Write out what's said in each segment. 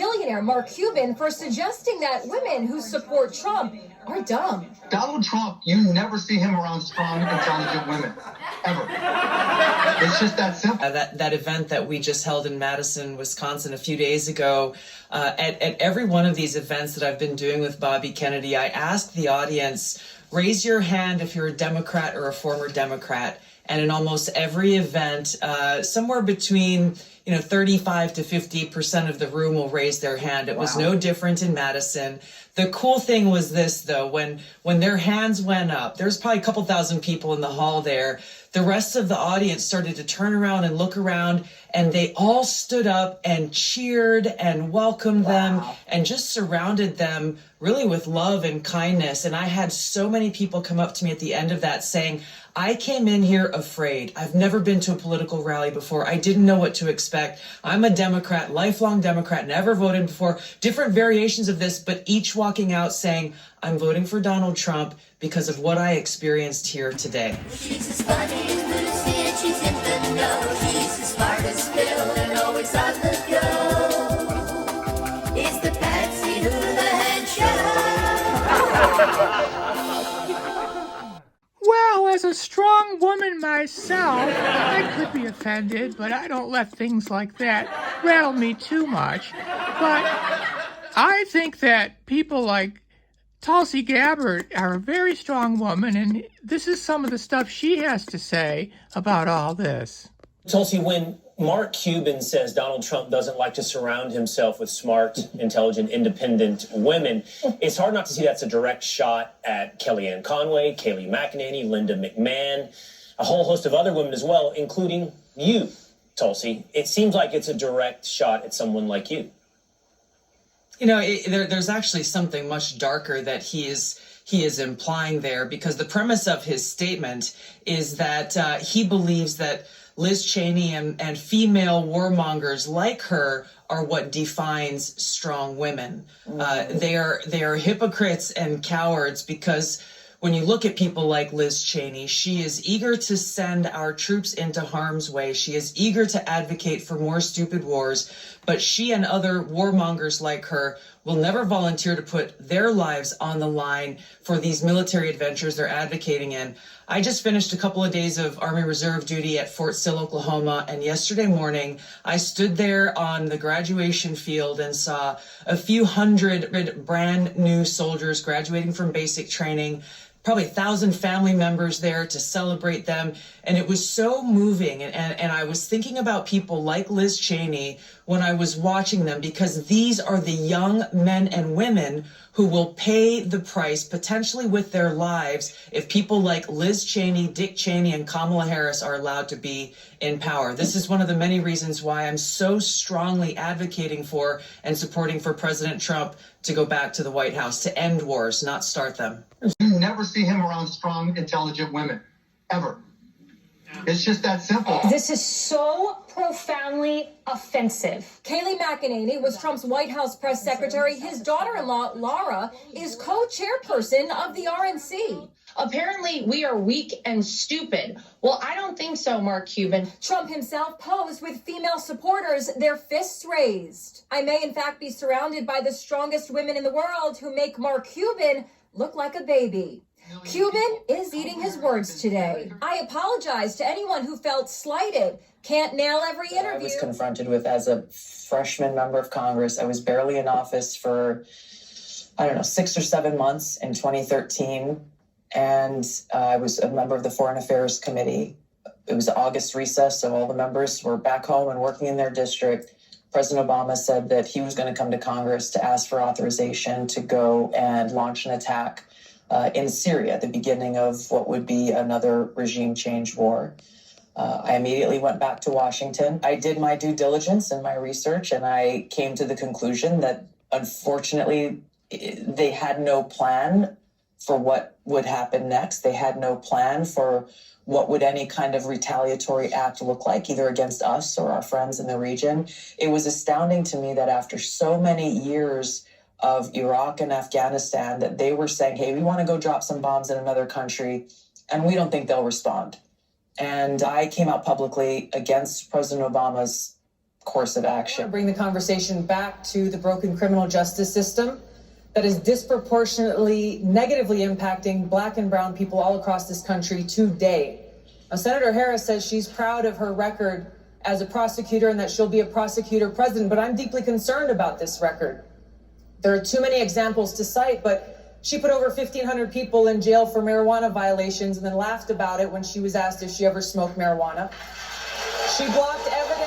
billionaire Mark Cuban for suggesting that women who support Trump are dumb. Donald Trump, you never see him around strong, intelligent women. Ever. It's just that simple. That event that we just held in Madison, Wisconsin a few days ago, at every one of these events that I've been doing with Bobby Kennedy, I asked the audience, raise your hand if you're a Democrat or a former Democrat. And in almost every event, somewhere between 35 to 50% of the room will raise their hand. It was no different in Madison. The cool thing was this, though, when their hands went up, there's probably a couple thousand people in the hall there. The rest of the audience started to turn around and look around, and they all stood up and cheered and welcomed them and just surrounded them really with love and kindness. And I had so many people come up to me at the end of that saying, I came in here afraid. I've never been to a political rally before. I didn't know what to expect. I'm a Democrat, lifelong Democrat, never voted before. Different variations of this, but each walking out saying, I'm voting for Donald Trump because of what I experienced here today. She's as funny as Lucy and she's in the know. She's as smart as Phil and always on the go. It's the Patsy Hoolahan Show. Well, as a strong woman myself, I could be offended, but I don't let things like that rattle me too much. But I think that people like Tulsi Gabbard are a very strong woman, and this is some of the stuff she has to say about all this. Tulsi, when Mark Cuban says Donald Trump doesn't like to surround himself with smart, intelligent, independent women, it's hard not to see that's a direct shot at Kellyanne Conway, Kayleigh McEnany, Linda McMahon, a whole host of other women as well, including you, Tulsi. It seems like it's a direct shot at someone like you. There's actually something much darker that he is implying there, because the premise of his statement is that he believes that Liz Cheney and female warmongers like her are what defines strong women. They are hypocrites and cowards, because when you look at people like Liz Cheney, she is eager to send our troops into harm's way. She is eager to advocate for more stupid wars, but she and other warmongers like her will never volunteer to put their lives on the line for these military adventures they're advocating in. I just finished a couple of days of Army Reserve duty at Fort Sill, Oklahoma, and yesterday morning I stood there on the graduation field and saw a few hundred brand new soldiers graduating from basic training, probably 1,000 family members there to celebrate them. And it was so moving. And I was thinking about people like Liz Cheney when I was watching them, because these are the young men and women who will pay the price, potentially with their lives, if people like Liz Cheney, Dick Cheney, and Kamala Harris are allowed to be in power. This is one of the many reasons why I'm so strongly advocating for and supporting for President Trump to go back to the White House, to end wars, not start them. You never see him around strong, intelligent women. Ever. It's just that simple. This is so profoundly offensive. Kayleigh McEnany was Trump's White House press secretary. His daughter-in-law, Laura, is co-chairperson of the RNC. Apparently, we are weak and stupid. Well, I don't think so, Mark Cuban. Trump himself posed with female supporters, their fists raised. I may, in fact, be surrounded by the strongest women in the world who make Mark Cuban look like a baby. Cuban is eating his words today. I apologize to anyone who felt slighted. Can't nail every interview. I was confronted with as a freshman member of Congress. I was barely in office for, 6 or 7 months in 2013. And I was a member of the Foreign Affairs Committee. It was August recess, so all the members were back home and working in their district. President Obama said that he was going to come to Congress to ask for authorization to go and launch an attack in Syria at the beginning of what would be another regime change war. I immediately went back to Washington. I did my due diligence and my research, and I came to the conclusion that, unfortunately, they had no plan for what would happen next. They had no plan for what would any kind of retaliatory act look like, either against us or our friends in the region. It was astounding to me that after so many years of Iraq and Afghanistan, that they were saying, hey, we want to go drop some bombs in another country, and we don't think they'll respond. And I came out publicly against President Obama's course of action. Bring the conversation back to the broken criminal justice system that is disproportionately negatively impacting Black and brown people all across this country today. Now, Senator Harris says she's proud of her record as a prosecutor and that she'll be a prosecutor president, but I'm deeply concerned about this record. There are too many examples to cite, but she put over 1,500 people in jail for marijuana violations and then laughed about it when she was asked if she ever smoked marijuana. She blocked evidence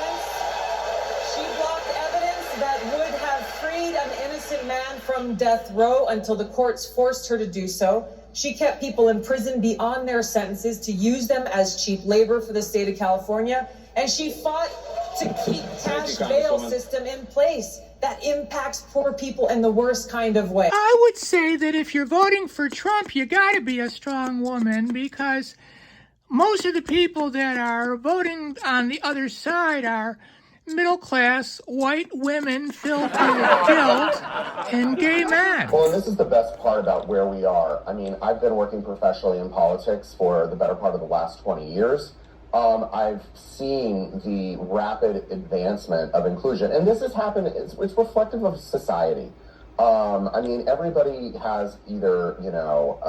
that would have freed an innocent man from death row until the courts forced her to do so. She kept people in prison beyond their sentences to use them as cheap labor for the state of California. And she fought to keep cash bail system in place that impacts poor people in the worst kind of way. I would say that if you're voting for Trump, you got to be a strong woman, because most of the people that are voting on the other side are middle-class white women filled with guilt and gay men. Well, and this is the best part about where we are. I mean, I've been working professionally in politics for the better part of the last 20 years. I've seen the rapid advancement of inclusion, and this has happened, it's reflective of society. I mean, everybody has either, you know,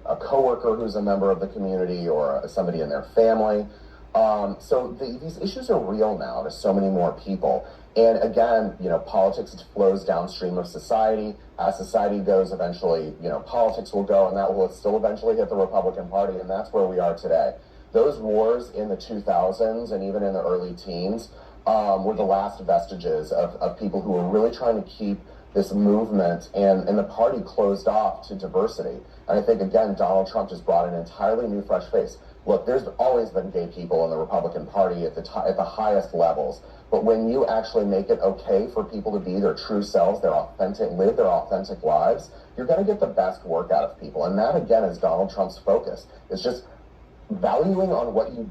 a coworker who's a member of the community or somebody in their family. So these issues are real now to so many more people. And again, you know, politics flows downstream of society. As society goes, eventually, you know, politics will go, and that will still eventually hit the Republican Party, and that's where we are today. Those wars in the 2000s and even in the early teens were the last vestiges of people who were really trying to keep this movement and the party closed off to diversity. And I think, again, Donald Trump just brought an entirely new, fresh face. Look, there's always been gay people in the Republican Party at the highest levels. But when you actually make it okay for people to be their true selves, live their authentic lives, you're going to get the best work out of people. And that, again, is Donald Trump's focus. It's just valuing on what you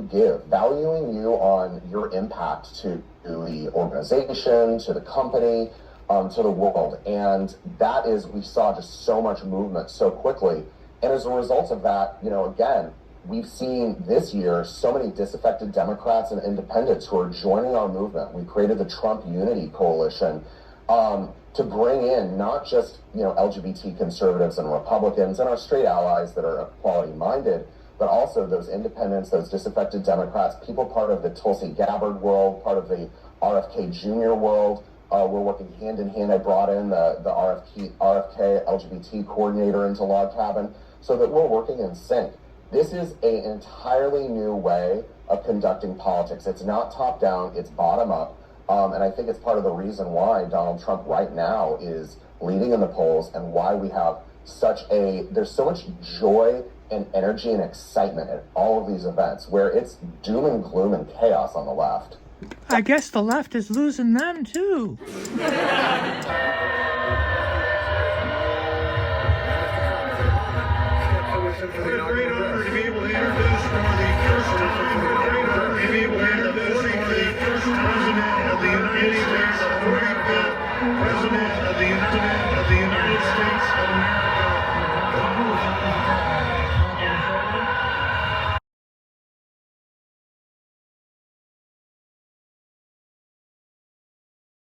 give, valuing you on your impact to the organization, to the company, to the world. And that is, we saw just so much movement so quickly. And as a result of that, you know, again, we've seen this year so many disaffected Democrats and independents who are joining our movement. We created the Trump Unity Coalition to bring in not just, you know, LGBT conservatives and Republicans and our straight allies that are equality-minded, but also those independents, those disaffected Democrats, people part of the Tulsi Gabbard world, part of the RFK Jr. world. We're working hand in hand. I brought in the RFK LGBT coordinator into Log Cabin so that we're working in sync. This is an entirely new way of conducting politics. It's not top down, it's bottom up. And I think it's part of the reason why Donald Trump right now is leading in the polls and why we have there's so much joy and energy and excitement at all of these events, where it's doom and gloom and chaos on the left. I guess the left is losing them, too. It's a great honor to be able to introduce for the first time, to be able to introduce for the first President of the United States, the 45th President of the United States.